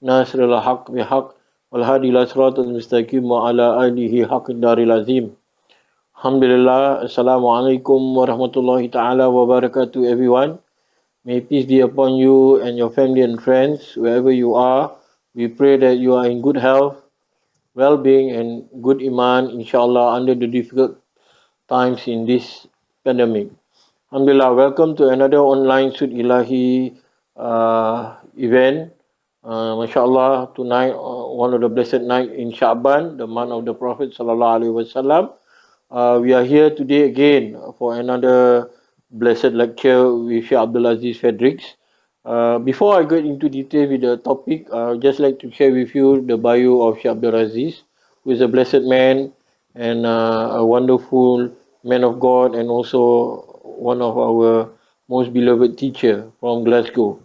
ناصر الحق بحق والهادي إلى صراط المستقيم وعلى آله حق الدار العظيم. Alhamdulillah, Assalamualaikum warahmatullahi ta'ala wabarakatuh everyone. May peace be upon you and your family and friends wherever you are. We pray that you are in good health, well-being and good iman inshallah under the difficult times in this pandemic. Alhamdulillah, welcome to another online Sud Ilahi event. MashaAllah, tonight, one of the blessed night in Sha'ban, the month of the Prophet Sallallahu Alaihi Wasallam. We are here today again for another blessed lecture with Shaykh Abdul Aziz Fredericks. Before I get into detail with the topic, I would just like to share with you the bio of Shaykh Abdul Aziz, who is a blessed man and a wonderful man of God and also one of our most beloved teacher from Glasgow.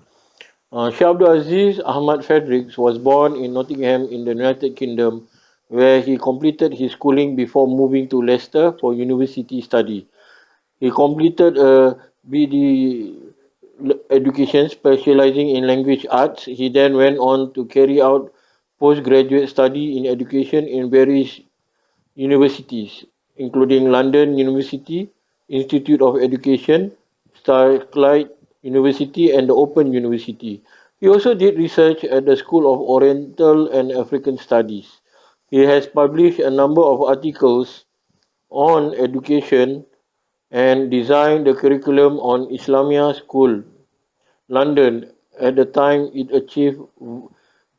Shaykh Abdul Aziz Ahmad Fredericks was born in Nottingham in the United Kingdom, where he completed his schooling before moving to Leicester for university study. He completed a BD education specializing in language arts. He then went on to carry out postgraduate study in education in various universities, including London University, Institute of Education, Starlight University, and the Open University. He also did research at the School of Oriental and African Studies. He has published a number of articles on education and designed the curriculum on Islamia School, London. At the time, it achieved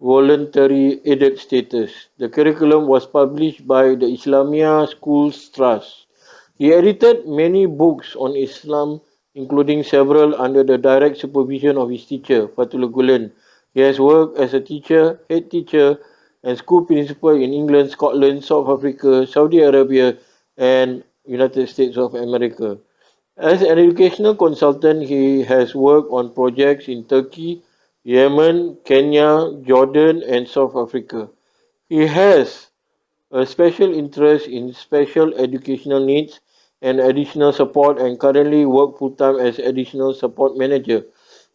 voluntary aided status. The curriculum was published by the Islamia Schools Trust. He edited many books on Islam, including several under the direct supervision of his teacher, Fatul Gulen. He has worked as a teacher, head teacher, and school principal in England, Scotland, South Africa, Saudi Arabia, and United States of America. As an educational consultant, he has worked on projects in Turkey, Yemen, Kenya, Jordan, and South Africa. He has a special interest in special educational needs and additional support and currently work full-time as additional support manager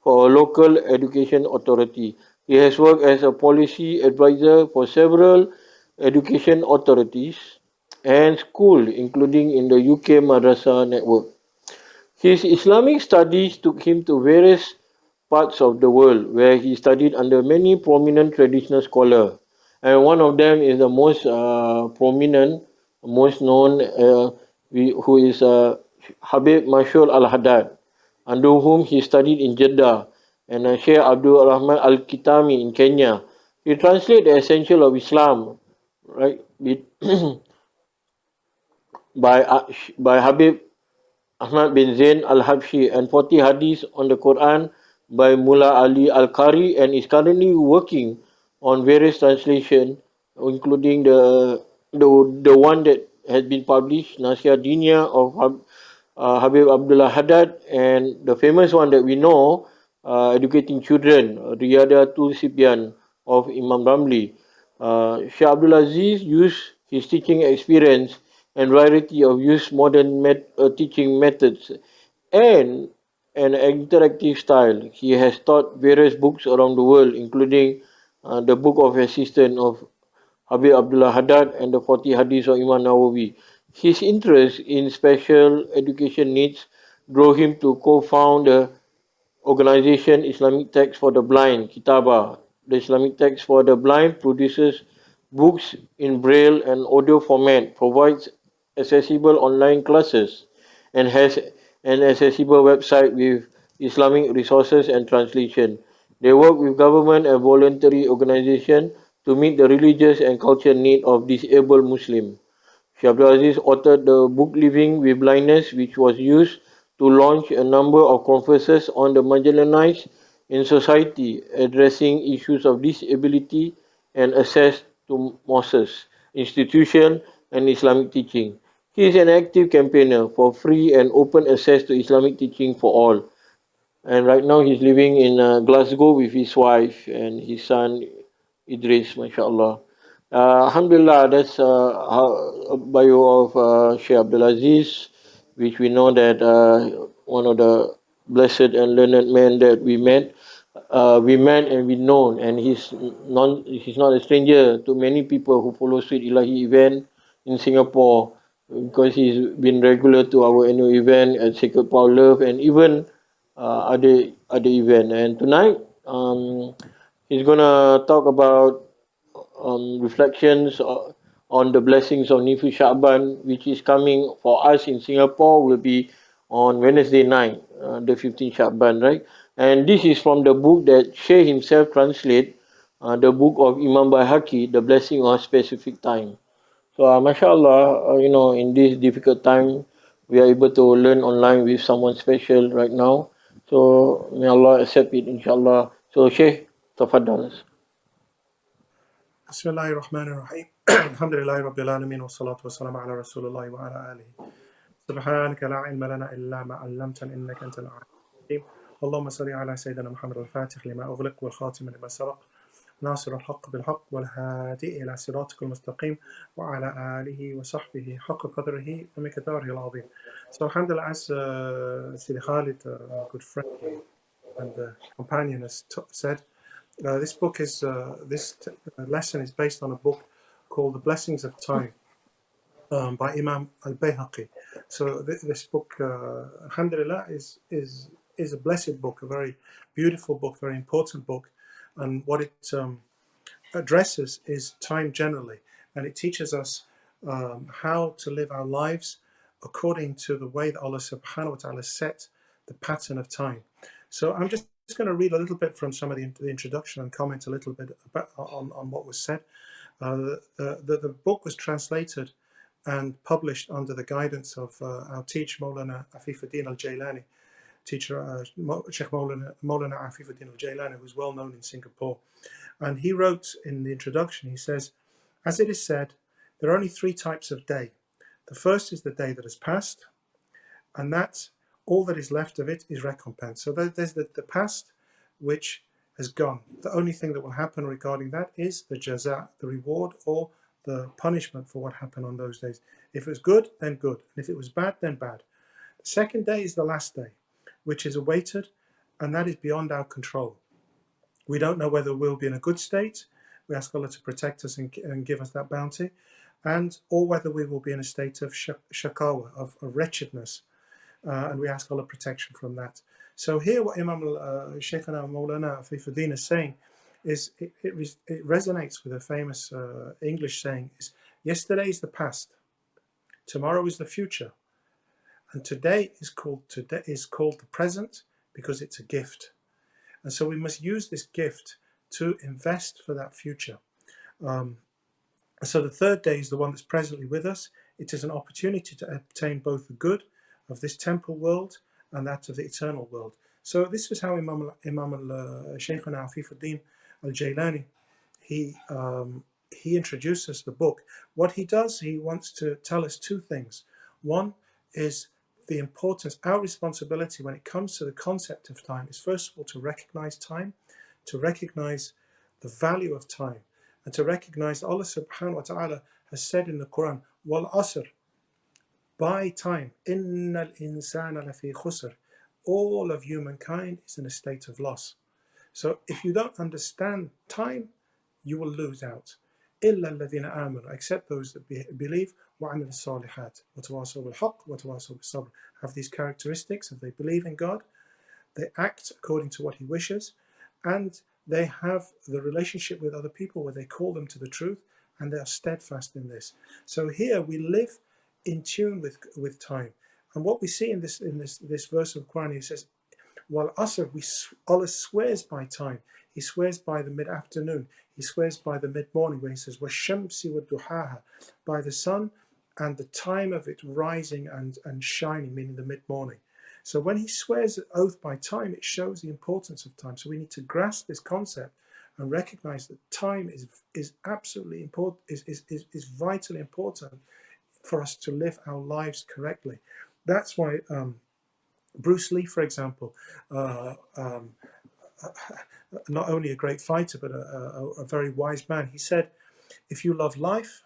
for a local education authority. He has worked as a policy advisor for several education authorities and schools, including in the UK Madrasa network. His Islamic studies took him to various parts of the world where he studied under many prominent traditional scholars. And one of them is the most prominent, most known, who is Habib Mashur al-Haddad, under whom he studied in Jeddah, and Sheikh Abdul Rahman al-Kitami in Kenya. He translated the essential of Islam, right, by, by Habib Ahmad bin Zain al-Habshi and 40 hadiths on the Quran by Mullah Ali al-Qari and is currently working on various translations, including the one that has been published, Nasya Dinia of Habib Abdullah Haddad, and the famous one that we know, Educating Children, Riyadatul Sibyan of Imam Ramli. Shah Abdul Aziz used his teaching experience and variety of used modern teaching methods and an interactive style. He has taught various books around the world, including the Book of Assistance of Habib Abdullah Haddad and the 40 Hadiths of Imam Nawawi. His interest in special education needs drove him to co-found the organization Islamic Text for the Blind, Kitaba. The Islamic Text for the Blind produces books in braille and audio format, provides accessible online classes, and has an accessible website with Islamic resources and translation. They work with government and voluntary organizations to meet the religious and cultural need of disabled Muslims. Sheikh Abdul Aziz authored the book Living with Blindness, which was used to launch a number of conferences on the marginalized in society, addressing issues of disability and access to mosques, institutions, and Islamic teaching. He is an active campaigner for free and open access to Islamic teaching for all. And right now he's living in Glasgow with his wife and his son Idris, mashallah. Alhamdulillah, that's a bio of Sheikh Abdul Aziz, which we know that one of the blessed and learned men that we met. we met and we known, and he's not a stranger to many people who follow Sweet Ilahi event in Singapore, because he's been regular to our annual event at Sacred Power Love, and even other event. And tonight, he's gonna talk about reflections on the blessings of Nisfu Sha'ban, which is coming for us in Singapore, will be on Wednesday night, the 15th Sha'ban, right? And this is from the book that Shaykh himself translate, the book of Imam Bayhaqi, The Blessing of Specific Time. So, mashallah, in this difficult time, we are able to learn online with someone special right now. So, may Allah accept it, inshallah. So, Shaykh, tafadhal. بسم الله الرحمن الرحيم الحمد لله رب العالمين والصلاة والسلام على رسول الله وعلى آله سبحانك لا علم لنا إلا ما علمتنا إنك أنت العليم الحكيم اللهم صل على سيدنا محمد الفاتح لما أغلق والخاتم لما سبق ناصر الحق بالحق والهادي إلى صراطك المستقيم وعلى آله وصحبه حق قدره ومقداره العظيم. So alhamdulillah, as Sidi Khalid, good friend and companion, has said, this book is lesson is based on a book called The Blessings of Time by Imam al-Bayhaqi. So this book, alhamdulillah, is a blessed book, a very beautiful book, very important book, and what it addresses is time generally, and it teaches us how to live our lives according to the way that Allah subhanahu wa ta'ala set the pattern of time. So I'm just going to read a little bit from some of the introduction and comment a little bit about, on what was said. The book was translated and published under the guidance of our teacher Maulana Afifuddin al-Jailani, teacher Sheikh Maulana Afifuddin al-Jailani, who's well known in Singapore. And he wrote in the introduction, he says, as it is said, there are only three types of day. The first is the day that has passed, and that all that is left of it is recompense. So there's the past, which has gone. The only thing that will happen regarding that is the jaza, the reward or the punishment for what happened on those days. If it was good, then good. And if it was bad, then bad. The second day is the last day, which is awaited, and that is beyond our control. We don't know whether we'll be in a good state. We ask Allah to protect us and give us that bounty, or whether we will be in a state of shakawa, of wretchedness, and we ask Allah protection from that. So here, what Imam Shaykhana Maulana Afifuddin is saying is it resonates with a famous English saying: "Is yesterday is the past, tomorrow is the future, and today is called the present because it's a gift." And so we must use this gift to invest for that future. So the third day is the one that's presently with us. It is an opportunity to obtain both the good of this temporal world and that of the eternal world. So this is how Imam al-Shaykhana Afifuddin al-Jailani, he introduces the book. What he does, he wants to tell us two things. One is the importance, our responsibility when it comes to the concept of time is first of all to recognize time, to recognize the value of time, and to recognize that Allah subhanahu wa ta'ala has said in the Quran, wal asr, by time, innal insana lafi khusr, all of humankind is in a state of loss. So if you don't understand time, you will lose out. إلا الذين آمنوا, except those that believe, وعملوا الصالحات وتواصوا بالحق وتواصوا بالصبر, have these characteristics. If they believe in God, they act according to what He wishes, and they have the relationship with other people where they call them to the truth, and they are steadfast in this. So here we live in tune with time, and what we see in this verse of the Quran, He says, "While Asr, Allah swears by time. He swears by the mid-afternoon. He swears by the mid-morning, where He says, "Washamsi waduhaha," by the sun and the time of it rising and shining, meaning the mid-morning. So when He swears an oath by time, it shows the importance of time. So we need to grasp this concept and recognize that time is absolutely important, is vitally important for us to live our lives correctly. That's why Bruce Lee, for example, not only a great fighter, but a very wise man, he said, if you love life,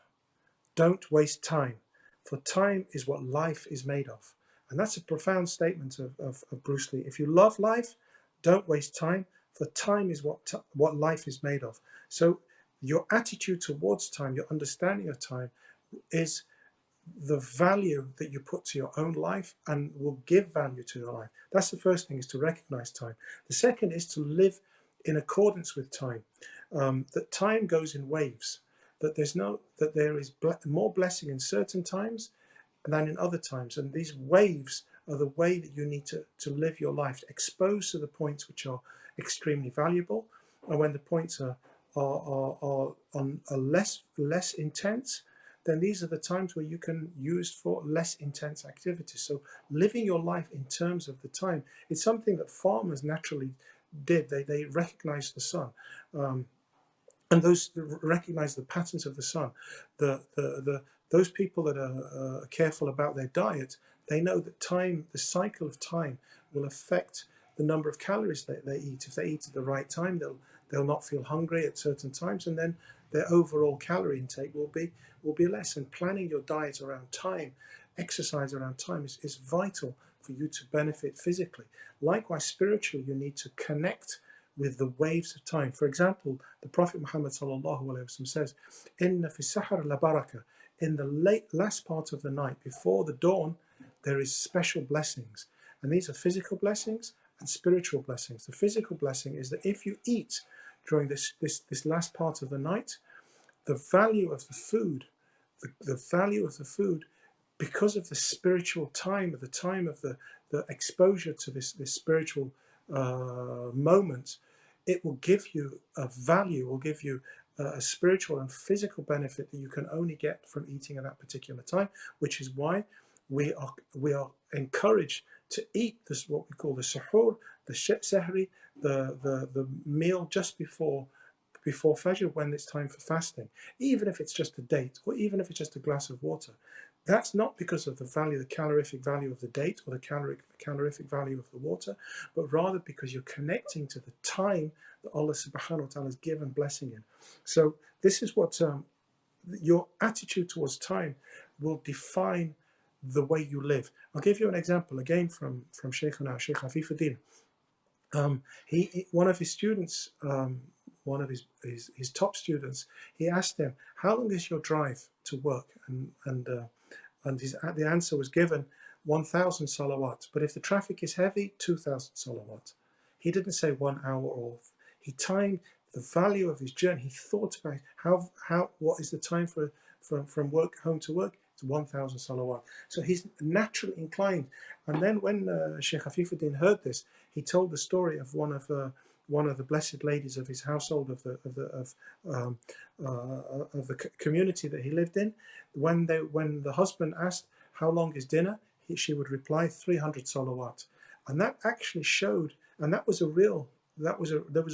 don't waste time, for time is what life is made of. And that's a profound statement of Bruce Lee. If you love life, don't waste time, The time is what life is made of. So your attitude towards time, your understanding of time, is the value that you put to your own life and will give value to your life. That's the first thing, is to recognize time. The second is to live in accordance with time. That time goes in waves. That there is more blessing in certain times than in other times, and these waves are the way that you need to live your life, exposed to the points which are extremely valuable, and when the points are less intense, then these are the times where you can use for less intense activities. So living your life in terms of the time, it's something that farmers naturally did. They recognized the sun. And those recognize the patterns of the sun. Those people that are careful about their diet, they know that time, the cycle of time, will affect the number of calories that they eat. If they eat at the right time, they'll not feel hungry at certain times, and then their overall calorie intake will be less. And planning your diet around time, exercise around time, is vital for you to benefit physically. Likewise, spiritually, you need to connect with the waves of time. For example, the Prophet Muhammad sallallahu alaihi wasallam says, "Inna fi sahar la baraka." In the last part of the night, before the dawn, there is special blessings, and these are physical blessings and spiritual blessings. The physical blessing is that if you eat during this last part of the night, the value of the food, the value of the food, because of the spiritual time, the time of the exposure to this spiritual moment, it will give you a value, will give you a spiritual and physical benefit that you can only get from eating at that particular time, which is why we are encouraged to eat this, what we call the suhoor, the sahri, the meal just before Fajr, when it's time for fasting, even if it's just a date or even if it's just a glass of water. That's not because of the value, the calorific value of the date or the calorific value of the water, but rather because you're connecting to the time that Allah subhanahu wa ta'ala has given blessing in. So this is what your attitude towards time will define the way you live. I'll give you an example again from Shaykh Afifuddin. One of his students, one of his top students, he asked him, "How long is your drive to work?" And the answer was given, 1,000 salawat. But if the traffic is heavy, 2,000 salawat. He didn't say 1 hour off. He timed the value of his journey. He thought about what is the time from work home to work. It's 1,000 salawat. So he's naturally inclined. And then when Shaykh Afifuddin heard this, he told the story of one of the blessed ladies of his household, of the community that he lived in. When the husband asked how long is dinner, she would reply 300 salawat, and that actually showed, and there was a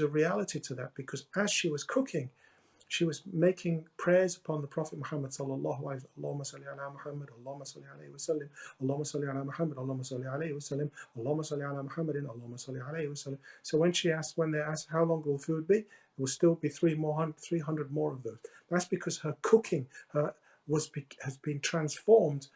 reality to that, because as she was cooking, she was making prayers upon the Prophet Muhammad sallallahu alaihi wasallam. Allahumma salli ala Muhammad, Allahumma salli alayhi wasallam, Allahumma salli ala Muhammad, Allahumma salli alayhi wasallam, Allahumma salli ala Muhammadin, Allahumma salli alayhi wasallam. So when they asked how long will food be, it will still be 300 more of those. That's because her cooking has been transformed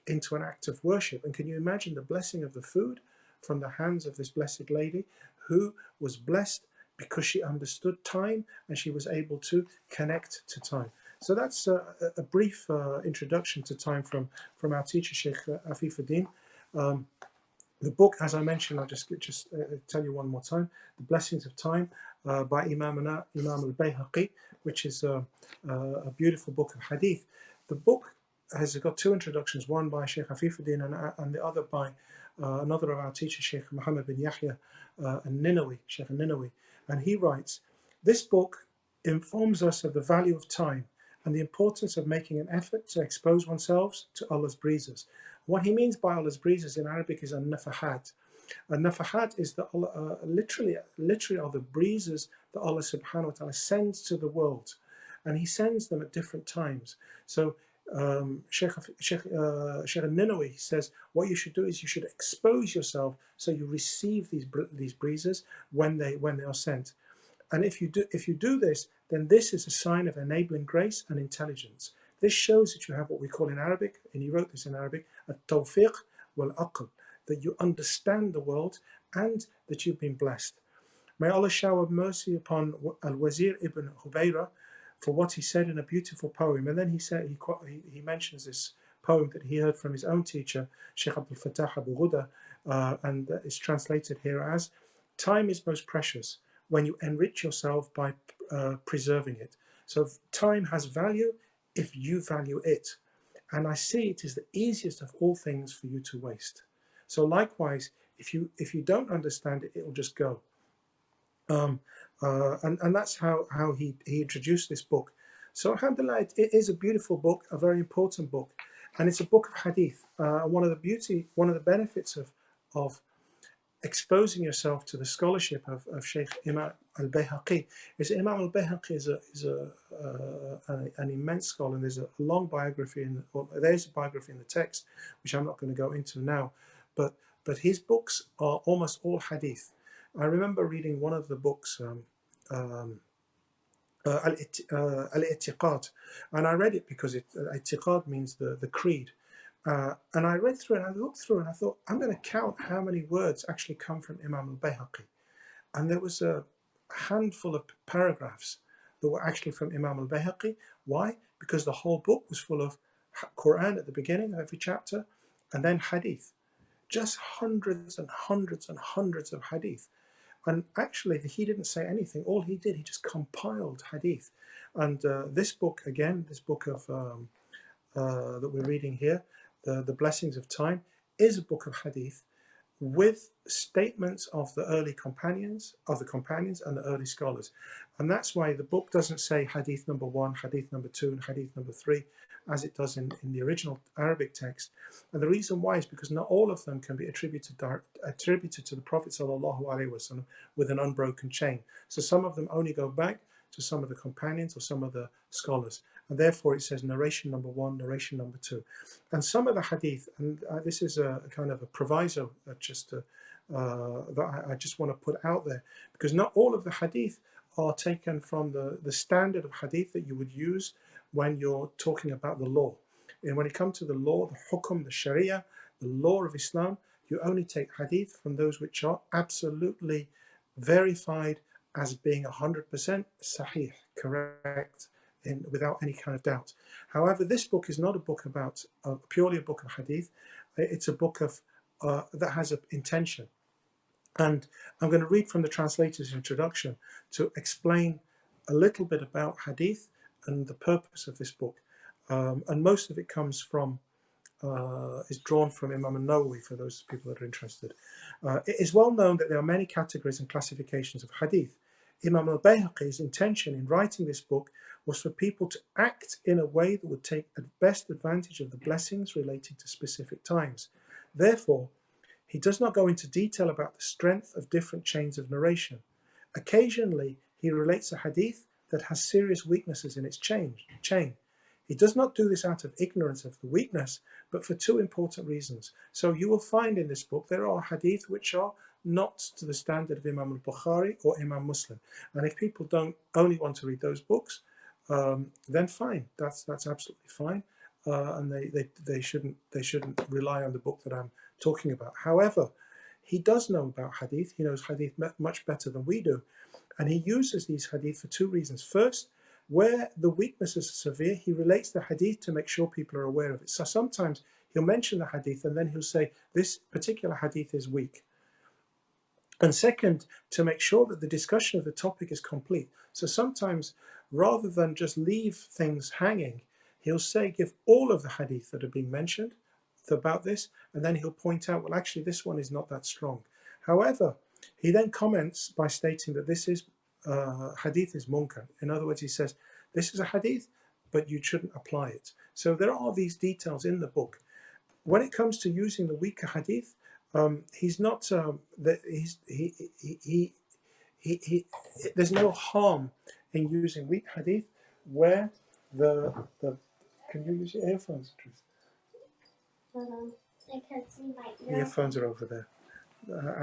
into an act of worship. And can you imagine the blessing of the food from the hands of this blessed lady, who was blessed because she understood time and she was able to connect to time. So that's a brief introduction to time from our teacher, Shaykh Afifuddin. The book, as I mentioned, I'll just tell you one more time, The Blessings of Time by Imam al-Bayhaqi, which is a beautiful book of hadith. The book has got two introductions, one by Shaykh Afifuddin and the other by another of our teachers, Shaykh Muhammad bin Yahya al-Ninawi, Shaykh al-Ninawi. And he writes, "This book informs us of the value of time and the importance of making an effort to expose oneself to Allah's breezes." What he means by Allah's breezes in Arabic is an-nafahat. An-nafahat is literally are the breezes that Allah subhanahu wa ta'ala sends to the world. And he sends them at different times. So Shaykh al-Ninawi says, what you should do is you should expose yourself so you receive these breezes when they are sent. And if you do this, then this is a sign of enabling grace and intelligence. This shows that you have what we call in Arabic, and he wrote this in Arabic, at-tawfiq wal-aql, that you understand the world and that you've been blessed. May Allah shower mercy upon Al-Wazir ibn Hubayra for what he said in a beautiful poem. And then he mentions this poem that he heard from his own teacher, Shaykh Abdul Fattah Abu Ghuda, and it's translated here as, time is most precious when you enrich yourself by preserving it. So time has value if you value it. And I see it is the easiest of all things for you to waste. So likewise, if you don't understand it, it will just go. And that's how he introduced this book. So alhamdulillah, it is a beautiful book, a very important book, and it's a book of hadith. One of the benefits of exposing yourself to the scholarship of Shaykh Imam al-Bayhaqi is Imam al-Bayhaqi is an immense scholar, and there's a long biography there's a biography in the text, which I'm not going to go into now, but his books are almost all hadith. I remember reading one of the books, Al-I'tiqad, and I read it because I'tiqad means the creed. And I read through it, and I looked through it, and I thought, I'm going to count how many words actually come from Imam al-Bayhaqi. And there was a handful of paragraphs that were actually from Imam al-Bayhaqi. Why? Because the whole book was full of Quran at the beginning of every chapter, and then hadith. Just hundreds and hundreds and hundreds of hadith. And actually, he didn't say anything. All he did, he just compiled hadith. And this book, again, this book of that we're reading here, the Blessings of Time, is a book of hadith with statements of the early companions, and the early scholars. And that's why the book doesn't say hadith number 1, hadith number 2, and hadith number 3, as it does in the original Arabic text. And the reason why is because not all of them can be attributed to the Prophet ﷺ with an unbroken chain. So some of them only go back to some of the companions or some of the scholars. And therefore it says narration number 1, narration number 2. And some of the hadith, and this is a kind of a proviso that I just want to put out there, because not all of the hadith are taken from the standard of hadith that you would use when you're talking about the law. And when it comes to the law, the hukum, the sharia, the law of Islam, you only take hadith from those which are absolutely verified as being 100% sahih, correct, without any kind of doubt. However, this book is not a book about purely a book of hadith. It's a book of that has an intention. And I'm going to read from the translator's introduction to explain a little bit about hadith and the purpose of this book. And most of it comes from, is drawn from Imam al-Nawawi, for those people that are interested. It is well known that there are many categories and classifications of hadith. Imam al-Bayhaqi's intention in writing this book was for people to act in a way that would take best advantage of the blessings relating to specific times. Therefore, he does not go into detail about the strength of different chains of narration. Occasionally, he relates a hadith that has serious weaknesses in its chain. He does not do this out of ignorance of the weakness, but for two important reasons. So you will find in this book there are hadith which are not to the standard of Imam al-Bukhari or Imam Muslim. And if people don't only want to read those books, then fine, that's absolutely fine. And they shouldn't rely on the book that I'm talking about. However, he does know about hadith. He knows hadith much better than we do. And he uses these hadith for two reasons. First, where the weaknesses are severe, he relates the hadith to make sure people are aware of it. So sometimes he'll mention the hadith and then he'll say, this particular hadith is weak. And second, to make sure that the discussion of the topic is complete. So sometimes, rather than just leave things hanging, he'll say, give all of the hadith that are being mentioned about this, and then he'll point out, well, actually, this one is not that strong. However, he then comments by stating that this is hadith is munkar. In other words, he says, this is a hadith, but you shouldn't apply it. So there are these details in the book. When it comes to using the weaker hadith, he's not, there's no harm in using weak hadith where can you use your earphones, Truth? I can't see right now. The earphones are over there.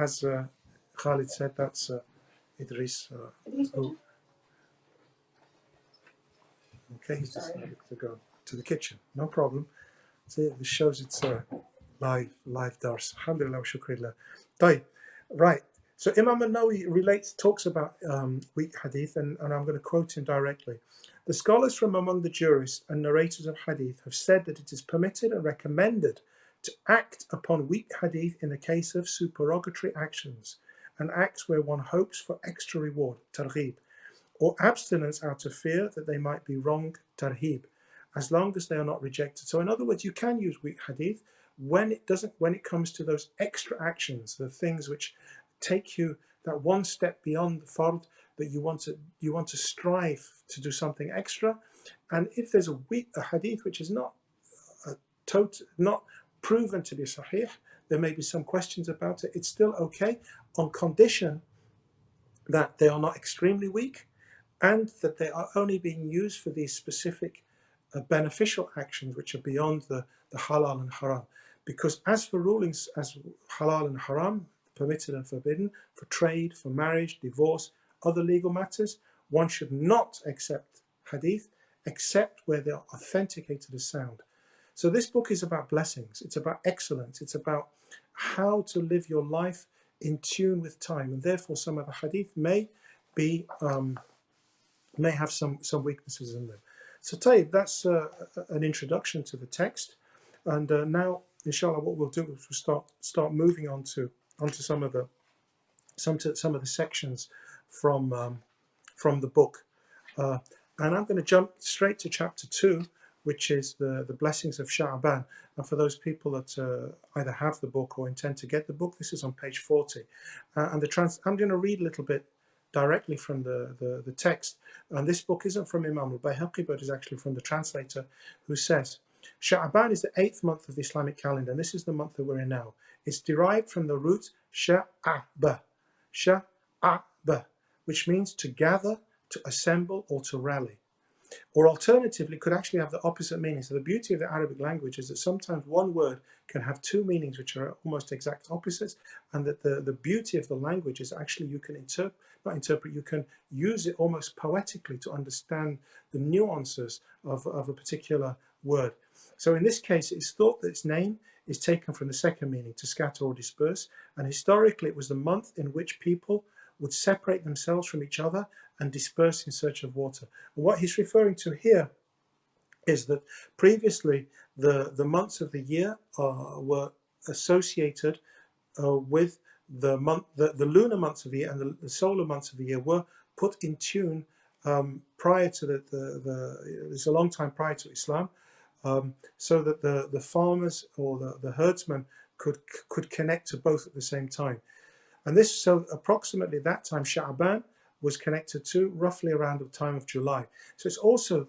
As Khalid said, that's Idris. Who? Okay, he's just to go to the kitchen. No problem. See, this shows it's live dars. Alhamdulillah wa shukrillah. Right. So Imam al-Nawawi talks about weak hadith, and I'm going to quote him directly. The scholars from among the jurists and narrators of hadith have said that it is permitted and recommended to act upon weak hadith in the case of supererogatory actions and acts where one hopes for extra reward, targhib, or abstinence out of fear that they might be wrong, tarhib, as long as they are not rejected. So in other words, you can use weak hadith when it comes to those extra actions, the things which take you that one step beyond the fard, that you want to strive to do something extra. And if there's a hadith which is not not proven to be sahih, there may be some questions about it, it's still okay on condition that they are not extremely weak and that they are only being used for these specific beneficial actions which are beyond the halal and haram. Because as for rulings as halal and haram, permitted and forbidden, for trade, for marriage, divorce, other legal matters, one should not accept hadith except where they are authenticated as sound. So this book is about blessings, it's about excellence, it's about how to live your life in tune with time, and therefore some of the hadith may have some weaknesses in them. So Tayyib, that's an introduction to the text, and now inshallah what we'll do is we'll start moving onto some of the sections from the book, and I'm going to jump straight to chapter 2, which is the blessings of Sha'ban. And for those people that either have the book or intend to get the book, this is on page 40, and I'm going to read a little bit directly from the text. And this book isn't from Imam al-Bayhaqi, but is actually from the translator, who says, Sha'ban is the 8th month of the Islamic calendar, and this is the month that we're in now. It's derived from the root sha'aba, which means to gather, to assemble, or to rally. Or alternatively, could actually have the opposite meaning. So the beauty of the Arabic language is that sometimes one word can have two meanings which are almost exact opposites, and that the beauty of the language is actually you can you can use it almost poetically to understand the nuances of a particular word. So in this case, it's thought that its name is taken from the second meaning, to scatter or disperse, and historically it was the month in which people would separate themselves from each other and disperse in search of water. And what he's referring to here is that previously the months of the year were associated with the lunar months of the year, and the solar months of the year were put in tune prior to it's a long time prior to Islam, so that the farmers or the herdsmen could connect to both at the same time. And this, so approximately that time, Sha'ban was connected to roughly around the time of July. So it's also,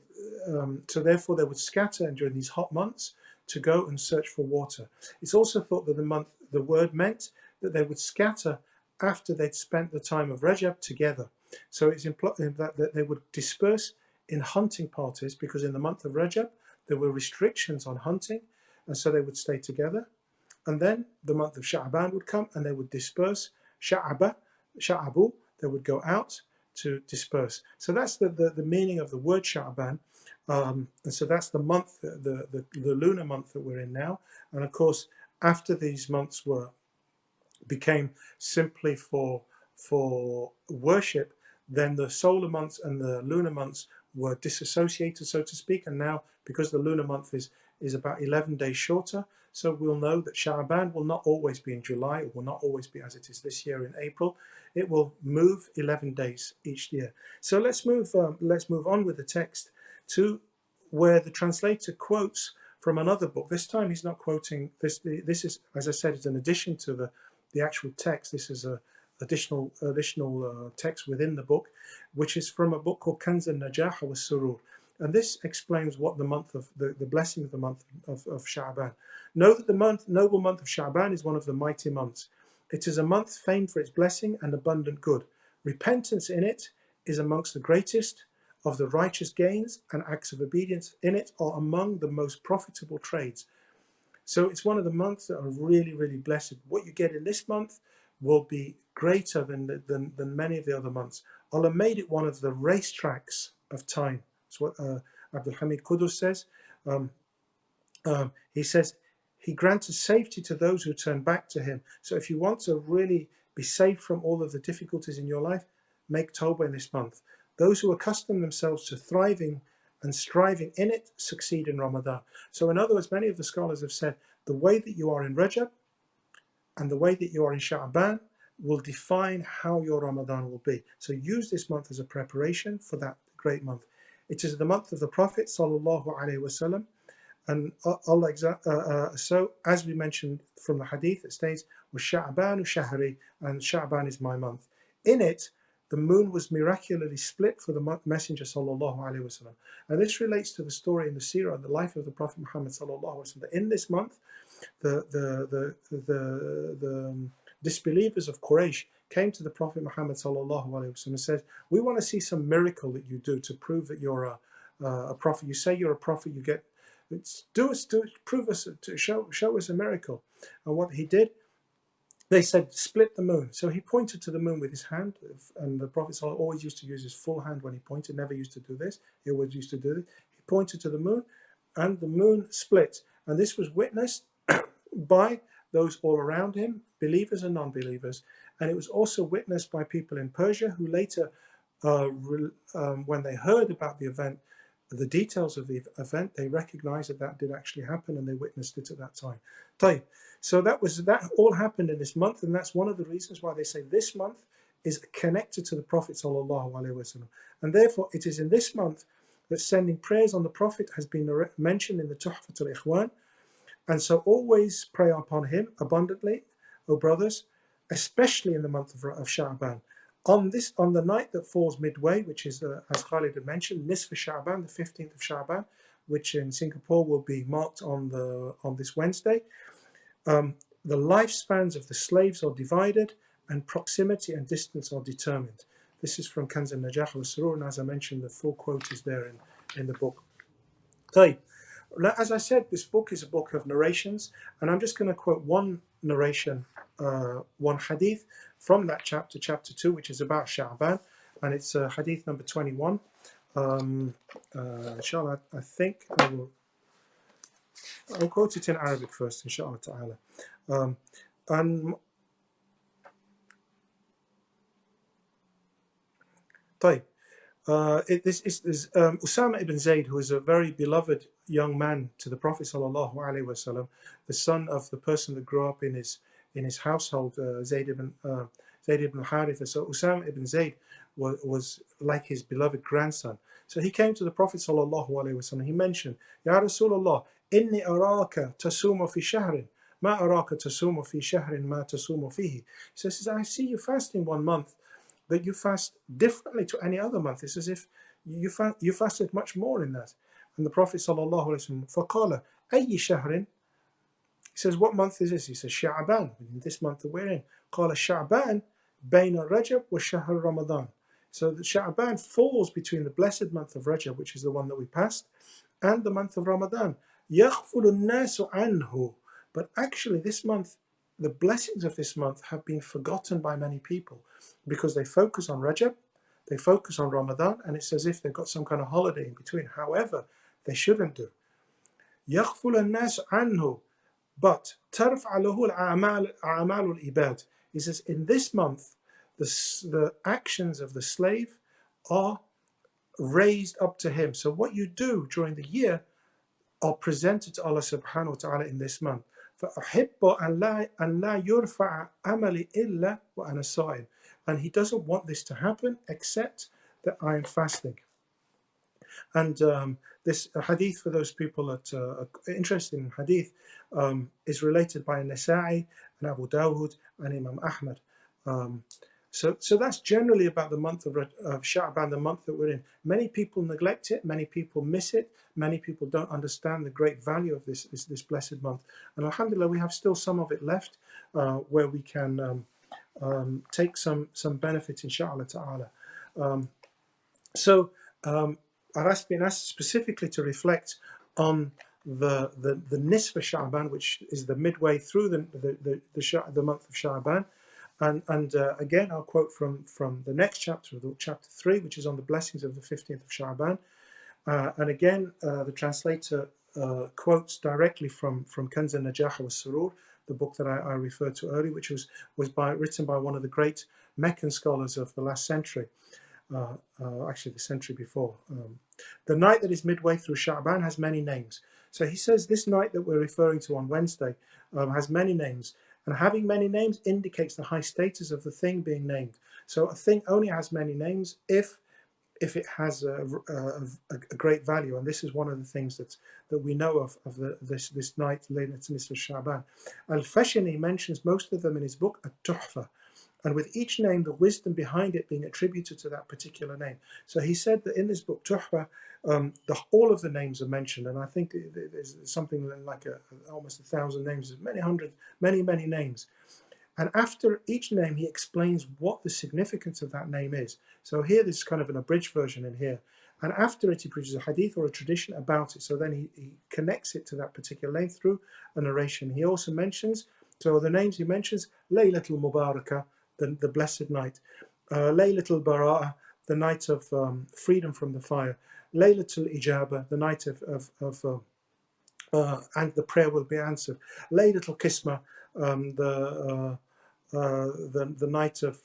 so therefore they would scatter during these hot months to go and search for water. It's also thought that the word meant that they would scatter after they'd spent the time of Rajab together. So it's implied that they would disperse in hunting parties, because in the month of Rajab there were restrictions on hunting, and so they would stay together. And then the month of Sha'ban would come and they would disperse. Sha'abu, they would go out to disperse. So that's the meaning of the word Sha'ban. And so that's the month, the lunar month that we're in now. And of course, after these months became simply for worship, then the solar months and the lunar months were disassociated, so to speak. And now, because the lunar month is about 11 days shorter, so we'll know that Sha'ban will not always be in July, it will not always be as it is this year in April. It will move 11 days each year. So let's move on with the text to where the translator quotes from another book. This time he's not quoting this. This is, as I said, is an addition to the actual text. This is a additional text within the book, which is from a book called Kanz al-Najah wa Surur. And this explains what the month of the blessing of the month of Sha'ban. Know that the noble month of Sha'ban is one of the mighty months. It is a month famed for its blessing and abundant good. Repentance in it is amongst the greatest of the righteous gains, and acts of obedience in it are among the most profitable trades. So it's one of the months that are really, really blessed. What you get in this month will be greater than many of the other months. Allah made it one of the racetracks of time. That's what Abdul Hamid Qudus says. He says, he granted safety to those who turn back to him. So if you want to really be safe from all of the difficulties in your life, make tawbah in this month. Those who accustom themselves to thriving and striving in it succeed in Ramadan. So in other words, many of the scholars have said the way that you are in Rajab and the way that you are in Sha'ban will define how your Ramadan will be. So use this month as a preparation for that great month. It is the month of the Prophet sallallahu alaihi wasallam, and Allah so as we mentioned from the hadith, it states, "Sha'ban shahri," and Sha'ban is my month. In it, the moon was miraculously split for the Messenger sallallahu alaihi wasallam, and this relates to the story in the seerah, the life of the Prophet Muhammad sallallahu alaihi wasallam. In this month, the disbelievers of Quraysh came to the Prophet Muhammad sallallahu alaihi wasallam and said, "We want to see some miracle that you do to prove that you're a prophet. You say you're a prophet. You get prove us, to show us a miracle." And what he did, they said, "Split the moon." So he pointed to the moon with his hand, and the Prophet always used to use his full hand when he pointed. Never used to do this. He always used to do this. He pointed to the moon, and the moon split. And this was witnessed by those all around him, believers and non-believers, and it was also witnessed by people in Persia who later, when they heard about the event, the details of the event, they recognized that that did actually happen, and they witnessed it at that time. So that all happened in this month, and that's one of the reasons why they say this month is connected to the Prophet sallallahu alaihi wasallam, and therefore it is in this month that sending prayers on the Prophet has been mentioned in the Tuhfat al-Ikhwan. And so always pray upon him abundantly, O brothers, especially in the month of Sha'ban. On the night that falls midway, which is, as Khalid had mentioned, Nisfu Sha'ban, the 15th of Sha'ban, which in Singapore will be marked on this Wednesday, the lifespans of the slaves are divided, and proximity and distance are determined. This is from Kanz al-Najah wa-Surur, and as I mentioned, the full quote is there in the book. As I said, this book is a book of narrations, and I'm just going to quote one narration, one hadith from that chapter 2, which is about Sha'ban, and it's hadith number 21. Inshallah, I think I'll quote it in Arabic first, inshallah ta'ala. This is Usama ibn Zayd, who is a very beloved young man to the Prophet sallallahu alaihi wasallam, the son of the person that grew up in his household, Zayd ibn Haritha. So Usama ibn Zayd was like his beloved grandson. So he came to the Prophet sallallahu alaihi wasallam. He mentioned, "Ya Rasulullah, inni araka tasumu fi shahrin, ma araka tasumu fi shahrin ma tasumu fihi." He says, "I see you fasting one month, but you fast differently to any other month. It's as if you fasted much more in that." And the Prophet sallallahu alaihi wasallam, فَقَالَ أَيِّ شَهْرٍ? He says, "What month is this?" He says, "Sha'ban," this month that we're in. قَالَ شَعْبَانَ بَيْنَ رَجَبْ وَشَهْرِ رَمَضَانَ. So the Sha'ban falls between the blessed month of Rajab, which is the one that we passed, and the month of Ramadan. يَغْفُلُ النَّاسُ عَنْهُ. But actually this month, the blessings of this month have been forgotten by many people because they focus on Rajab, they focus on Ramadan, and it's as if they've got some kind of holiday in between. However, they shouldn't do. يَغْفُلُ النَّاسُ عَنْهُ. But تَرْفَعَ لَهُ الْأَعْمَالُ الْعِبَادِ. He says, in this month, the actions of the slave are raised up to him. So what you do during the year are presented to Allah subhanahu wa ta'ala in this month. فَأُحِبُّ أَنْ لَا يُرْفَعَ عَمَلِي إِلَّا وَأَنَا صَائِمٌ. And he doesn't want this to happen except that I am fasting. And this hadith, for those people that are interested in hadith, is related by Nasa'i and Abu Dawud and Imam Ahmad. So that's generally about the month of Sha'ban, the month that we're in. Many people neglect it, many people miss it, many people don't understand the great value of this blessed month. And alhamdulillah, we have still some of it left where we can take some benefit, inshaAllah ta'ala. I've been asked specifically to reflect on the Nisfu Sha'ban, which is the midway through the month of Sha'ban. And again, I'll quote from the next chapter, chapter 3, which is on the blessings of the 15th of Sha'ban. And again, the translator quotes directly from Kanz al-Najah wa-Surur, the book that I referred to earlier, which was written by one of the great Meccan scholars of the last century, actually the century before. The night that is midway through Sha'ban has many names. So he says this night that we're referring to on Wednesday has many names. And having many names indicates the high status of the thing being named. So a thing only has many names if it has a great value. And this is one of the things that we know of this night, Laylat Nisfu Sha'ban. Al-Fashani mentions most of them in his book, At-Tuhfa, and with each name, the wisdom behind it being attributed to that particular name. So he said that in this book, Tuhfa, all of the names are mentioned, and I think there's something like almost 1,000 names, many names. And after each name, he explains what the significance of that name is. So here, there's kind of an abridged version in here. And after it, he produces a hadith or a tradition about it. So then he connects it to that particular name through a narration. He also mentions, so the names he mentions, Laylatul Mubarakah, the blessed night, Laylatul Bara'ah, the night of freedom from the fire, Laylatul Ijabah, the night and the prayer will be answered, Laylatul Qismah, the night of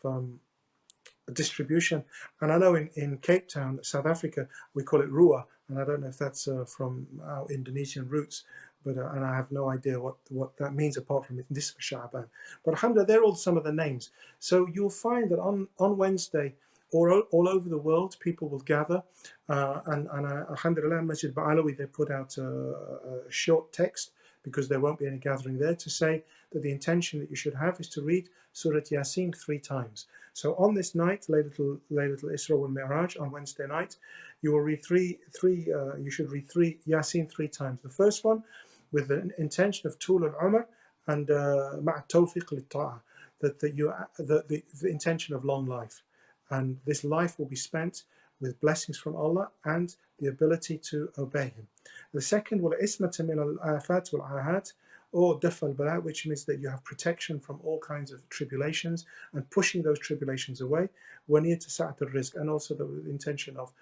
distribution. And I know in Cape Town, South Africa, we call it Ruah, and I don't know if that's from our Indonesian roots, but and I have no idea what that means apart from this for Sha'ban. But alhamdulillah, they're all some of the names. So you'll find that on Wednesday, all over the world, people will gather, and alhamdulillah, Masjid Ba'alawi, they put out a short text, because there won't be any gathering there, to say that the intention that you should have is to read Surah Yasin 3 times. So on this night, Laylatul Isra wal Mi'raj, on Wednesday night, you will read you should read Yasin 3 times. The first one with the intention of Tul al-Umr and Ma'a Tawfiq lit-Ta'ah, that the intention of long life. And this life will be spent with blessings from Allah and the ability to obey Him. The second, wal ismata min al-afat wal ahat, or daf al-bala, which means that you have protection from all kinds of tribulations and pushing those tribulations away. Wa niyat sa'at al-rizq, and also the intention of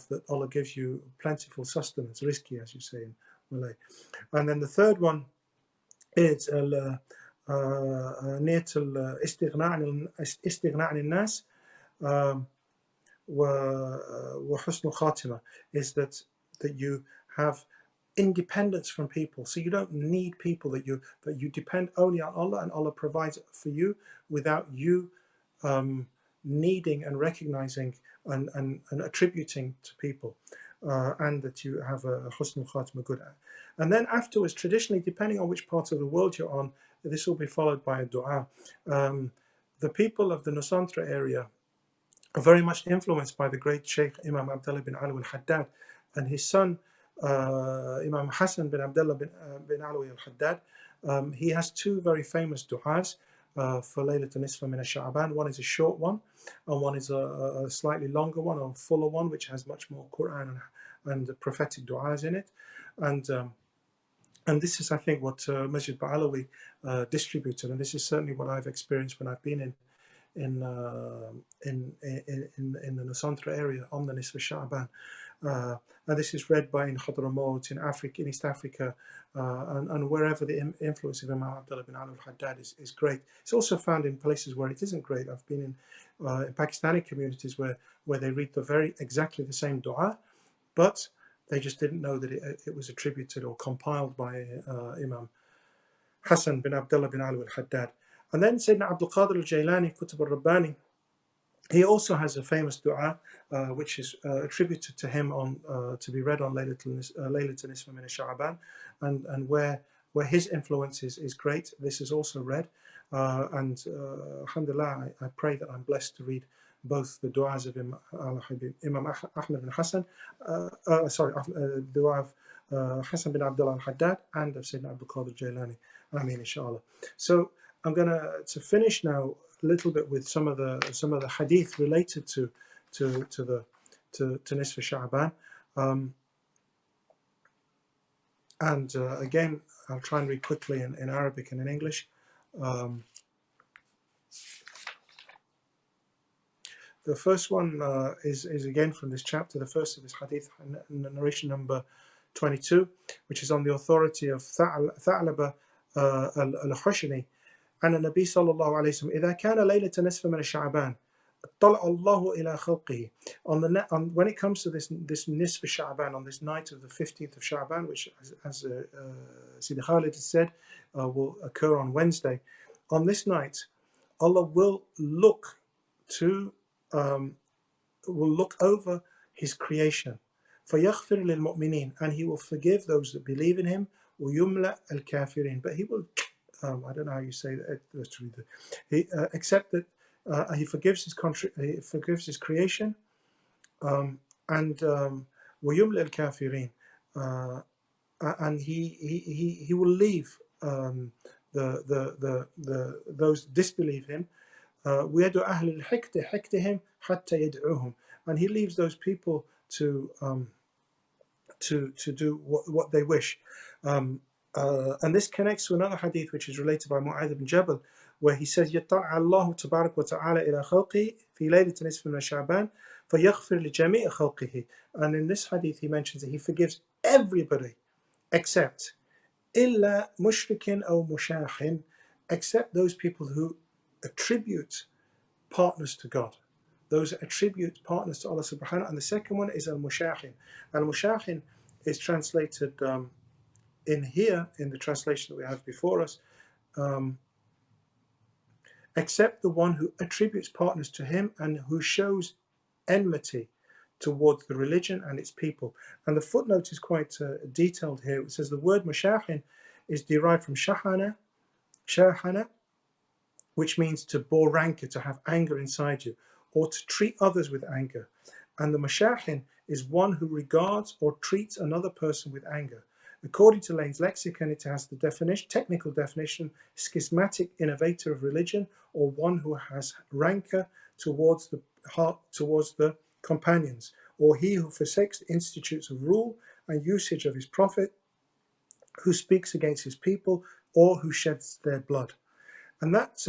that Allah gives you plentiful sustenance, rizqi, as you say in Malay. And then the third one is niyat al-istighna' an-nas wa husnul khatima, is that you have independence from people, so you don't need people, that you depend only on Allah, and Allah provides for you without you needing and recognizing and attributing to people, and that you have a husnul khatima, good. And then afterwards, traditionally, depending on which part of the world you're on, this will be followed by a dua. The people of the Nusantara area are very much influenced by the great Shaykh Imam Abdul bin Alawi al-Haddad, and his son Imam Hassan bin Abdullah bin Alawi al-Haddad. He has 2 very famous du'as for Laylat Nisfu min Sha'ban. One is a short one, and one is a slightly longer one, or fuller one, which has much more Quran and prophetic du'as in it. And this is, I think, what Masjid Ba'alawi distributed, and this is certainly what I've experienced when I've been in the Nusantara area on the Nisfu Sha'ban. And this is read by in Hadramaut, in Africa, in East Africa, and wherever the influence of Imam Abdullah bin Alawi al-Haddad is great. It's also found in places where it isn't great. I've been in Pakistani communities where they read exactly the same dua, but they just didn't know that it was attributed or compiled by Imam Hassan bin Abdullah bin Alawi al-Haddad. And then Sayyidina Abdul Qadir al-Jailani, Kutub al-Rabbani, he also has a famous dua, which is attributed to him to be read on Laylatul Nisfu min Sha'ban, and where his influence is great. This is also read, and alhamdulillah, I pray that I'm blessed to read both the du'as of Imam Ahmad bin Hassan, the dua of Hassan bin Abdullah al-Haddad, and of Sayyidina Abdul Qadir al-Jailani. Ameen, inshallah. So I'm going to finish now a little bit with some of the hadith related to Nisfu Sha'ban, and again, I'll try and read quickly in Arabic and in English. The first one is again from this chapter. The first of this hadith, narration number 22, which is on the authority of Tha'laba الخشني عن النبي صلى الله عليه وسلم إذا كان ليلة نصف من شعبان طلع الله إلى خلقه. When it comes to this Nisfu Sha'ban, on this night of the 15th of Sha'ban, which as Sidi Khalid has said will occur on Wednesday, on this night Allah will look to will look over his creation, فَيَغْفِرْ لِلْمُؤْمِنِينَ, and he will forgive those that believe in him, وَيُمْلَأ الْكَافِرِينَ, but he will I don't know how you say that. Let's read it. Except that he forgives his creation, and وَيُمْلَأ الْكَافِرِينَ, and he will leave those disbelieve him. وَيَدْعُ أَهْلَ الْحِقْدِ حِقْدِهِمْ حَتَّى يَدْعُوهُم, and he leaves those people to do what they wish. And this connects to another hadith which is related by Mu'adh ibn Jabal, where he says, يَطَّلْعَ اللَّهُ تَبَارَكَ وَتَعَالَى إِلَى خَلْقِهِ فِي لَيْلَةِ نِصْفِ مِنَ شَعْبَانَ فَيَغْفِرْ لِجَمِيعِ خَلْقِهِ. And in this hadith he mentions that he forgives everybody except إِلَّا مُشْرِكٍ أَوْ مُشَاحٍ, except those people who attribute partners to God, those that attribute partners to Allah subhanahu wa ta'ala. And the second one is al-mushahin. Al-mushahin is translated in here, in the translation that we have before us, except the one who attributes partners to him and who shows enmity towards the religion and its people. And the footnote is quite detailed here. It says the word mushahin is derived from shahana, which means to bore rancor, to have anger inside you, or to treat others with anger. And the mushahin is one who regards or treats another person with anger. According to Lane's lexicon, it has the technical definition, schismatic innovator of religion, or one who has rancor towards the companions, or he who forsakes the institutes of rule and usage of his prophet, who speaks against his people, or who sheds their blood. And that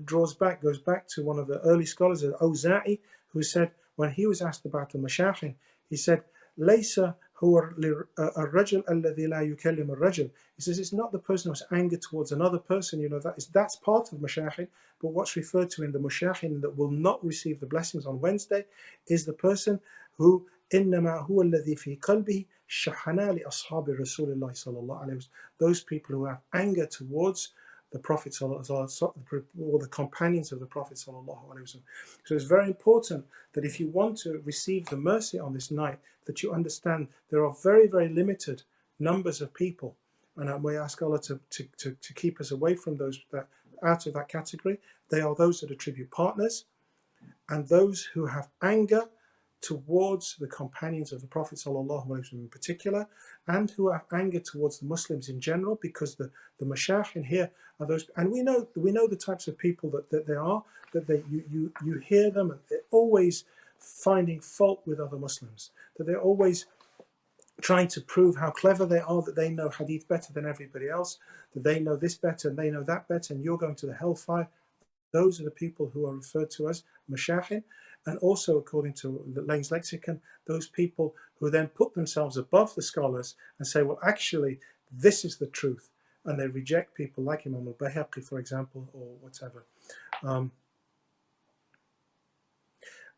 goes back to one of the early scholars, al-Awza'i, who said, when he was asked about the mashahin, he said, "Laysa huwa ar-rajul alladhi la yukallim ar-rajul." He says, it's not the person who has anger towards another person, that's part of mashahin, but what's referred to in the mashahin that will not receive the blessings on Wednesday is the person who إنما هو الذي في قلبه شحناء لأصحاب رسول الله صلى الله عليه وسلم, those people who have anger towards the Prophet or the companions of the Prophet. So it's very important that if you want to receive the mercy on this night, that you understand there are very, very limited numbers of people, and we ask Allah to keep us away from those that out of that category. They are those that attribute partners and those who have anger towards the companions of the Prophet ﷺ in particular, and who have anger towards the Muslims in general, because the mashayikh here are those, and we know the types of people that they are, that you hear them, and they're always finding fault with other Muslims, that they're always trying to prove how clever they are, that they know hadith better than everybody else, that they know this better and they know that better, and you're going to the hellfire. Those are the people who are referred to as mashayikh. And also, according to Lane's lexicon, those people who then put themselves above the scholars and say, well, actually, this is the truth. And they reject people like Imam al-Bayhaqi, for example, or whatever.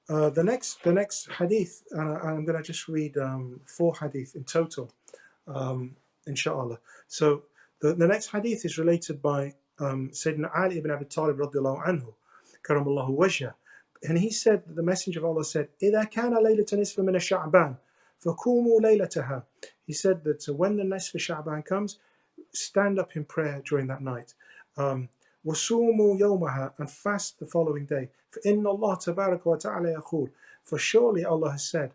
The next hadith, I'm going to just read 4 hadith in total, inshallah. So the next hadith is related by Sayyidina Ali ibn Abi Talib radiallahu anhu, karamallahu wajhah. And he said, the Messenger of Allah said, إِذَا كَانَ لَيْلَةَ نِصْفَ مِنَ الشَّعْبَانِ فَقُومُوا لَيْلَتَهَا. He said that when the Nisfu Sha'ban comes, stand up in prayer during that night. وَصُومُوا يَوْمَهَا, and fast the following day. فَإِنَّ اللَّهَ تَبَارَكَ وَتَعَالَى يَقُولُ, for surely Allah has said,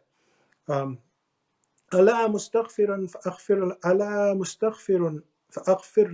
أَلَا مُسْتَغْفِرًا فَأَغْفِرَ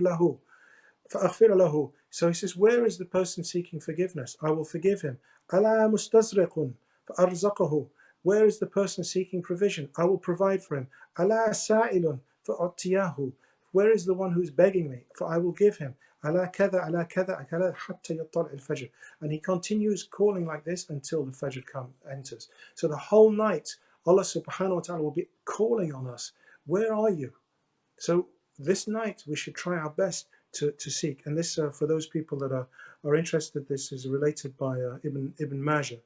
لَهُ. So he says, where is the person seeking forgiveness? I will forgive him. أَلَا مُسْتَزْرِقٌ فَأَرْزَقَهُ. Where is the person seeking provision? I will provide for him. أَلَا سَائِلٌ فَأُعْتِيَهُ. Where is the one who is begging me? For I will give him. أَلَا كَذَا أَلَا كَذَا أَكَلَا حَتَّى يَطَّلِعِ الْفَجْرِ. And he continues calling like this until the Fajr enters. So the whole night, Allah subhanahu wa ta'ala will be calling on us. Where are you? So this night we should try our best to seek. And this, for those people that are interested, this is related by Ibn Majah,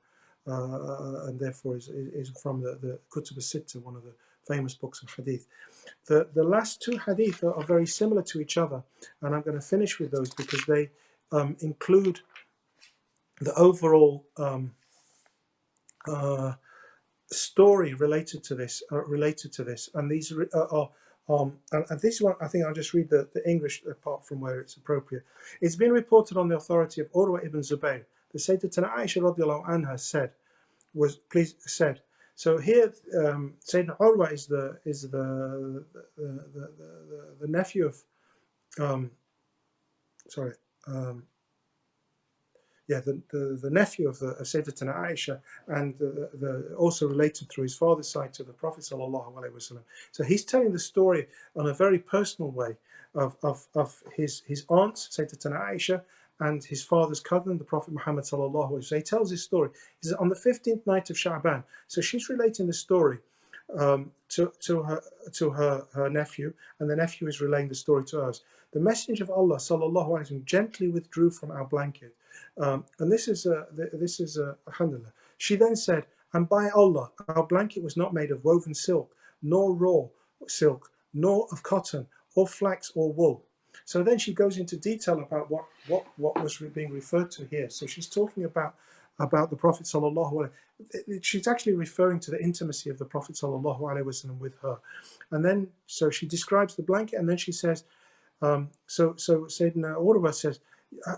and therefore is from the Kutub al-Sitta, one of the famous books of hadith. The last two hadith are very similar to each other, and I'm going to finish with those because they include the overall story related to this. And these are and this one, I think I'll just read the English apart from where it's appropriate. It's been reported on the authority of Urwa ibn Zubayr. The Sayyidatuna Aisha radiallahu anha said. So here, Sayyidina Urwa is the nephew of the nephew of Sayyidatuna Aisha, and also related through his father's side to the Prophet sallallahu alaihi wasallam. So he's telling the story on a very personal way of his aunt Sayyidatuna Aisha and his father's cousin, the Prophet Muhammad sallallahu alaihi wasallam. So he tells his story. He says on the 15th night of Sha'ban. So she's relating the story to her nephew, and the nephew is relaying the story to us. The Messenger of Allah sallallahu alaihi wasallam gently withdrew from our blanket. And this is alhamdulillah. She then said, and by Allah, our blanket was not made of woven silk, nor raw silk, nor of cotton, or flax, or wool. So then she goes into detail about what was being referred to here. So she's talking about the Prophet sallallahu alaihi wasallam. She's actually referring to the intimacy of the Prophet sallallahu alaihi wasallam with her. And then, so she describes the blanket, and then she says, so Sayyidina Urwa says,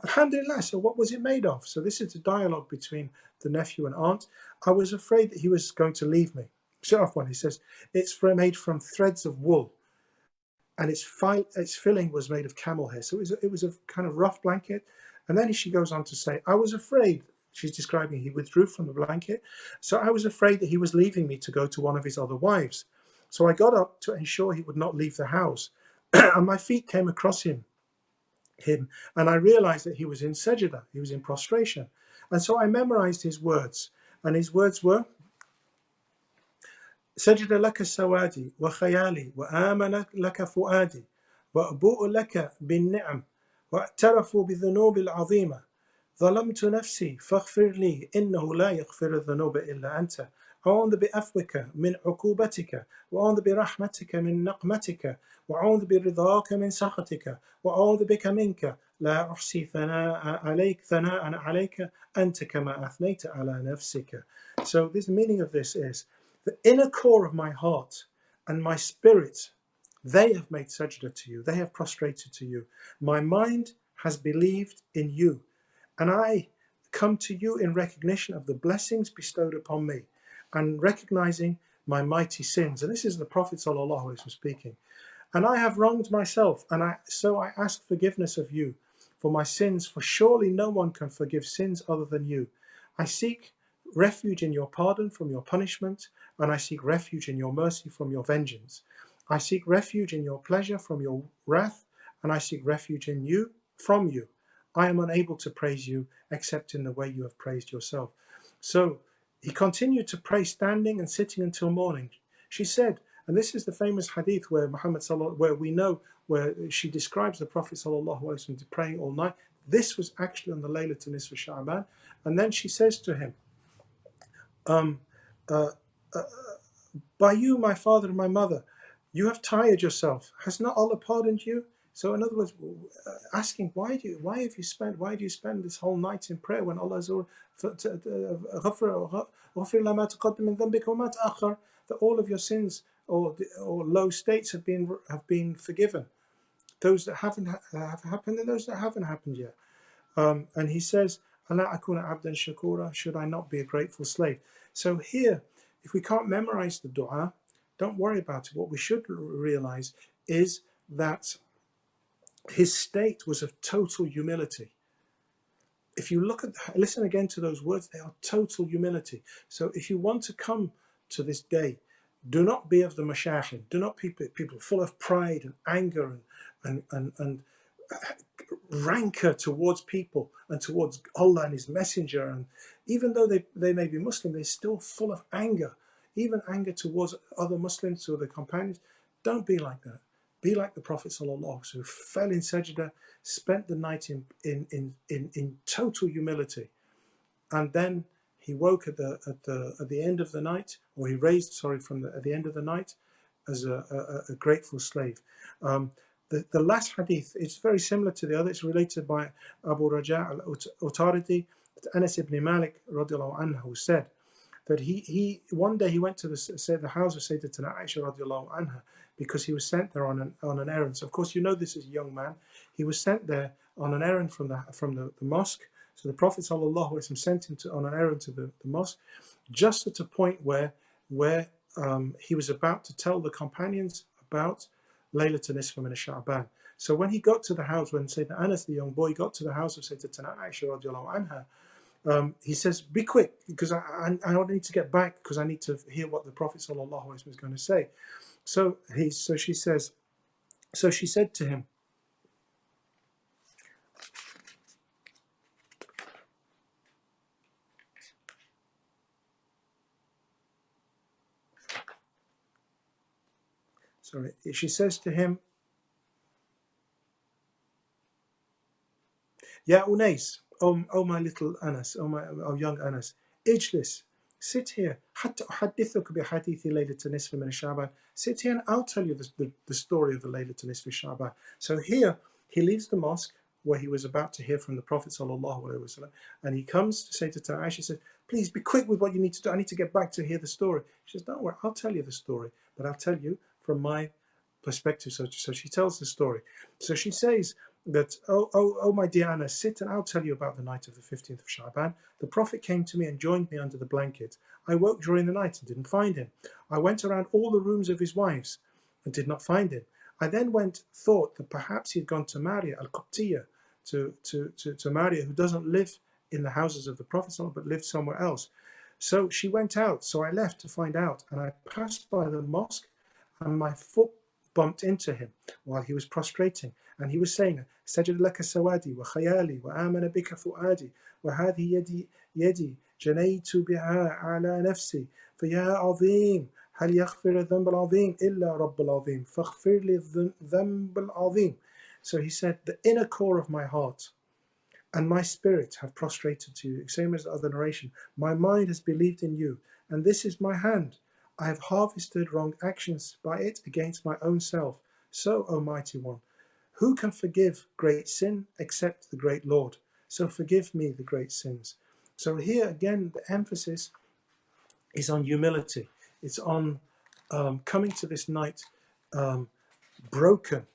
alhamdulillah, so what was it made of? So this is a dialogue between the nephew and aunt. I was afraid that he was going to leave me. Shut off one, he says, it's made from threads of wool, and its filling was made of camel hair. So it was a kind of rough blanket. And then she goes on to say, I was afraid, she's describing, he withdrew from the blanket. So I was afraid that he was leaving me to go to one of his other wives. So I got up to ensure he would not leave the house. And my feet came across him, and I realized that he was in sajda, he was in prostration. And so I memorized his words. And his words were, سجد لك سوادي وخيالي وآمن لك فؤادي وأبوء لك بالنعم واعترفوا بالذنوب العظيمة ظلمت نفسي فاغفر لي إنه لا يغفر الذنوب إلا أنت أعوذ بعفوك من عقوبتك وأعوذ برحمتك من نقمتك وأعوذ برضاك من سخطك وأعوذ بك منك لا أحصي ثناء عليك أنت كما أثنيت على نفسك. So the meaning of this is, the inner core of my heart and my spirit, they have made sajda to you, they have prostrated to you. My mind has believed in you, and I come to you in recognition of the blessings bestowed upon me and recognizing my mighty sins. And this is the Prophet ﷺ speaking. And I have wronged myself, and so I ask forgiveness of you for my sins, for surely no one can forgive sins other than you. I seek refuge in your pardon from your punishment, and I seek refuge in your mercy from your vengeance. I seek refuge in your pleasure from your wrath, and I seek refuge in you from you. I am unable to praise you except in the way you have praised yourself. So he continued to pray standing and sitting until morning. She said, and this is the famous hadith where where she describes the Prophet ﷺ praying all night. This was actually on the Laylatul Nisfu Sha'ban. And then she says to him, by you, my father and my mother, you have tired yourself. Has not Allah pardoned you? So in other words, asking, why do you spend this whole night in prayer when Allah is that all of your sins or low states have been forgiven, those that have happened and those that haven't happened yet. And he says, "Ala akuna abdan shakura," should I not be a grateful slave? So here, if we can't memorize the dua, don't worry about it. What we should realize is that his state was of total humility. If you listen again to those words, they are total humility. So if you want to come to this day, do not be of the mashahid. Do not be people full of pride and anger and rancor towards people and towards Allah and His Messenger. And even though they may be Muslim, they're still full of anger, even anger towards other Muslims, to other companions. Don't be like that. be like the Prophet sallallahu, who fell in sajda, spent the night in total humility, and then he woke at the end of the night, or he raised, sorry, at the end of the night as a grateful slave. The last hadith is very similar to the other. It's related by Abu Raja al-Utaridi, Anas ibn Malik radiallahu anhu, who said that he one day he went to the house of Sayyidatina Aisha radiallahu anha, because he was sent there on an errand. So of course, you know, this is a young man. He was sent there on an errand from the mosque. So the Prophet sallallahu alaihi wasallam sent him on an errand to the mosque, just at a point where he was about to tell the companions about Laylatul Nisfu min Sha'ban. So when he got to the house, when Sayyidina Anas, the young boy, got to the house of Sayyidatina Aisha radiallahu anha, he says, "Be quick, because I need to get back, because I need to hear what the Prophet sallallahu alaihi wasallam is going to say." So she said to him, she says to him, "Ya Unais, oh my little Anas, oh young Anas, Ijlis, sit here. حتى أحدثك بحديث ليلة النصف من شعبان. Sit here and I'll tell you the story of the Laylatul Nisfu Sha'ban." So here he leaves the mosque where he was about to hear from the Prophet sallallahu alaihi wasallam, and he comes to say to Aisha, says, "Please be quick with what you need to do. I need to get back to hear the story." She says, "Don't worry, I'll tell you the story, but I'll tell you from my perspective." So she tells the story. So she says that, oh my dear Anna, sit and I'll tell you about the night of the 15th of Sha'ban. The Prophet came to me and joined me under the blanket. I woke during the night and didn't find him. I went around all the rooms of his wives and did not find him. I then thought that perhaps he had gone to Maria al-Qibtiyya, to Maria, who doesn't live in the houses of the Prophet but lived somewhere else. So she went out, so I left to find out, and I passed by the mosque and my foot bumped into him while he was prostrating, and he was saying, "Sajad laka sawadi wa khayali wa amana bika fuadi wa hadhi yadi janaytu biha ala nafsi fa ya azim hal yaghfir dhanb al-azim illa rabb al-azim faghfir li dhanb al-azim." So he said, "The inner core of my heart and my spirit have prostrated to you." Same as the other narration. "My mind has believed in you, and this is my hand. I have harvested wrong actions by it against my own self. So, O Mighty One, who can forgive great sin except the great Lord? So forgive me the great sins." So here again, the emphasis is on humility. It's on coming to this night broken,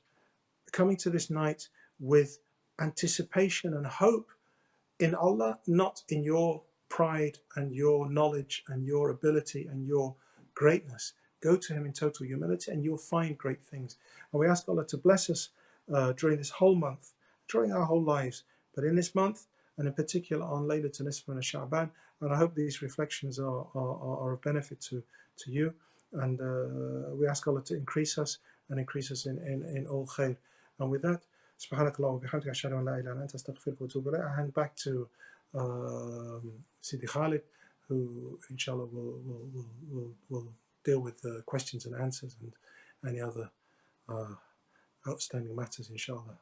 coming to this night with anticipation and hope in Allah, not in your pride and your knowledge and your ability and your greatness. Go to Him in total humility and you'll find great things. And we ask Allah to bless us during this whole month, during our whole lives, but in this month, and in particular on Laylatul Nisfu min Sha'ban. And I hope these reflections are of benefit to you. And we ask Allah to increase us and increase us in all khair. And with that, subhanakallah wa bihamdika ashhadu an la ilaha illa anta astaghfiruka wa atubu ilayk. I hand back to Sidi Khalid, who inshallah will deal with the questions and answers and any other outstanding matters, inshallah.